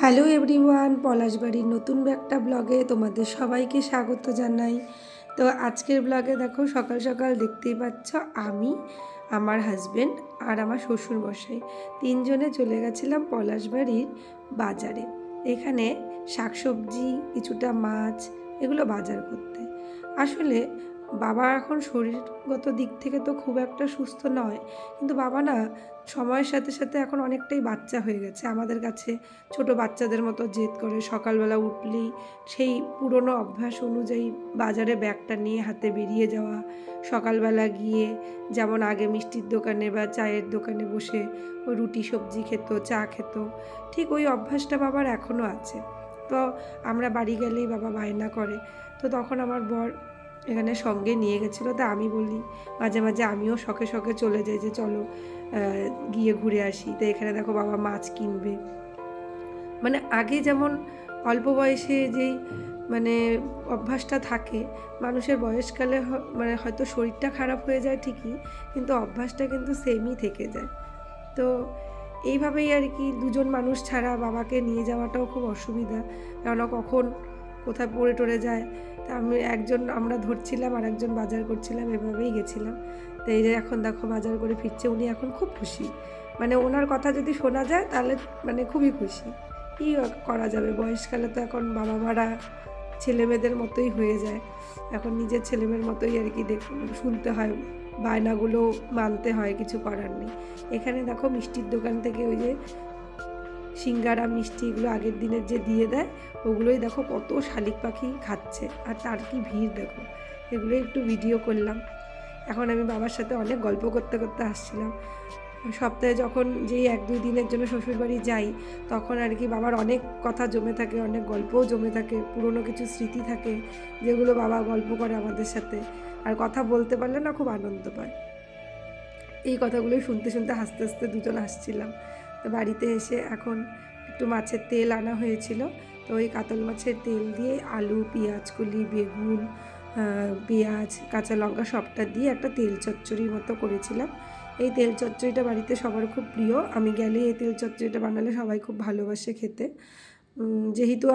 Hello everyone, পলাশবাড়ির নতুন একটা ব্লগে তোমাদের সবাইকে স্বাগত জানাই। তো আজকের ব্লগে দেখো সকাল সকাল দেখতেই পাচ্ছ আমি, আমার হাজব্যান্ড আর আমার শ্বশুরমশাই তিনজনে চলে গেছিলাম পলাশবাড়ির বাজারে। এখানে শাকসবজি, কিছুটা মাছ, এগুলো বাজার করতে। আসলে বাবা এখন শরীরগত দিক থেকে তো খুব একটা সুস্থ নয়, কিন্তু বাবা না সময়ের সাথে সাথে এখন অনেকটাই বাচ্চা হয়ে গেছে। আমাদের কাছে ছোট বাচ্চাদের মতো জেদ করে, সকালবেলা উঠলেই সেই পুরনো অভ্যাস অনুযায়ী বাজারে ব্যাগটা নিয়ে হাতে বেরিয়ে যাওয়া, সকালবেলা গিয়ে যেমন আগে মিষ্টির দোকানে বা চায়ের দোকানে বসে ওই রুটি সবজি খেত, চা খেত, ঠিক ওই অভ্যাসটা বাবার এখনও আছে। তো আমরা বাড়ি গেলেই বাবা বায়না করে, তো তখন আমার বর এখানে সঙ্গে নিয়ে গেছিলো। তা আমি বলি মাঝে মাঝে আমিও শখে শখে চলে যাই যে চলো গিয়ে ঘুরে আসি। তো এখানে দেখো বাবা মাছ কিনবে। মানে আগে যেমন অল্প বয়সে যেই মানে অভ্যাসটা থাকে, মানুষের বয়সকালে মানে হয়তো শরীরটা খারাপ হয়ে যায় ঠিকই, কিন্তু অভ্যাসটা কিন্তু সেমই থেকে যায়। তো এইভাবেই আর কি দুজন মানুষ ছাড়া বাবাকে নিয়ে যাওয়াটাও খুব অসুবিধা, কেননা কখন কোথায় পড়ে টরে যায়। তা আমরা ধরছিলাম আর একজন বাজার করছিলাম, এভাবেই গেছিলাম। তো এই যে এখন দেখো বাজার করে ফিরছে, উনি এখন খুব খুশি। মানে ওনার কথা যদি শোনা যায় তাহলে মানে খুবই খুশি। কী করা যাবে, বয়সকালে তো এখন বাবা মারা ছেলেমেয়েদের মতোই হয়ে যায়। এখন নিজের ছেলেমেয়ের মতোই আর কি শুনতে হয়, বায়নাগুলো মানতে হয়, কিছু করার নেই। এখানে দেখো মিষ্টির দোকান থেকে ওই যে সিঙ্গারা মিষ্টি এগুলো আগের দিনের যে দিয়ে দেয়, ওগুলোই দেখো কত শালিক পাখি খাচ্ছে, আর তার কি ভিড় দেখো। এগুলোই একটু ভিডিও করলাম। এখন আমি বাবার সাথে অনেক গল্প করতে করতে আসছিলাম। সপ্তাহে যখন যেই 1-2 দিনের জন্য শ্বশুরবাড়ি যাই, তখন আর কি বাবার অনেক কথা জমে থাকে, অনেক গল্পও জমে থাকে, পুরনো কিছু স্মৃতি থাকে যেগুলো বাবা গল্প করে আমাদের সাথে। আর কথা বলতে পারলে না খুব আনন্দ পায়। এই কথাগুলোই শুনতে শুনতে হাসতে হাসতে দুজন হাসছিলাম। তো বাড়িতে এসে এখন একটু মাছের তেল আনা হয়েছিল, তো ওই কাতল মাছের তেল দিয়ে আলু, পেঁয়াজ কলি, বেগুন, পেঁয়াজ, কাঁচা লঙ্কা সবটা দিয়ে একটা তেল চচ্চড়ির মতো করেছিলাম। এই তেল চচ্চড়িটা বাড়িতে সবার খুব প্রিয়। আমি গেলে এই তেল চচ্চড়িটা বানালে সবাই খুব ভালোবাসে খেতে। যেহেতু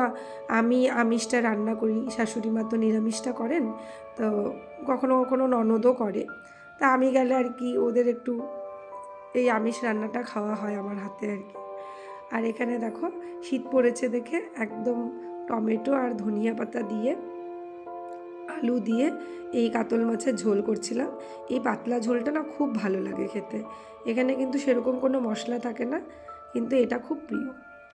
আমি আমিষটা রান্না করি, শাশুড়ি মা তো নিরামিষটা করেন, তো কখনো কখনো ননদও করে। তা আমি গেলে আর কি ওদের একটু এই আমিষ রান্নাটা খাওয়া হয় আমার হাতে আর কি। আর এখানে দেখো শীত পড়েছে দেখে একদম টমেটো আর ধনিয়া পাতা দিয়ে, আলু দিয়ে এই কাতল মাছের ঝোল করছিলাম। এই পাতলা ঝোলটা না খুব ভালো লাগে খেতে। এখানে কিন্তু সেরকম কোনো মশলা থাকে না, কিন্তু এটা খুব প্রিয়।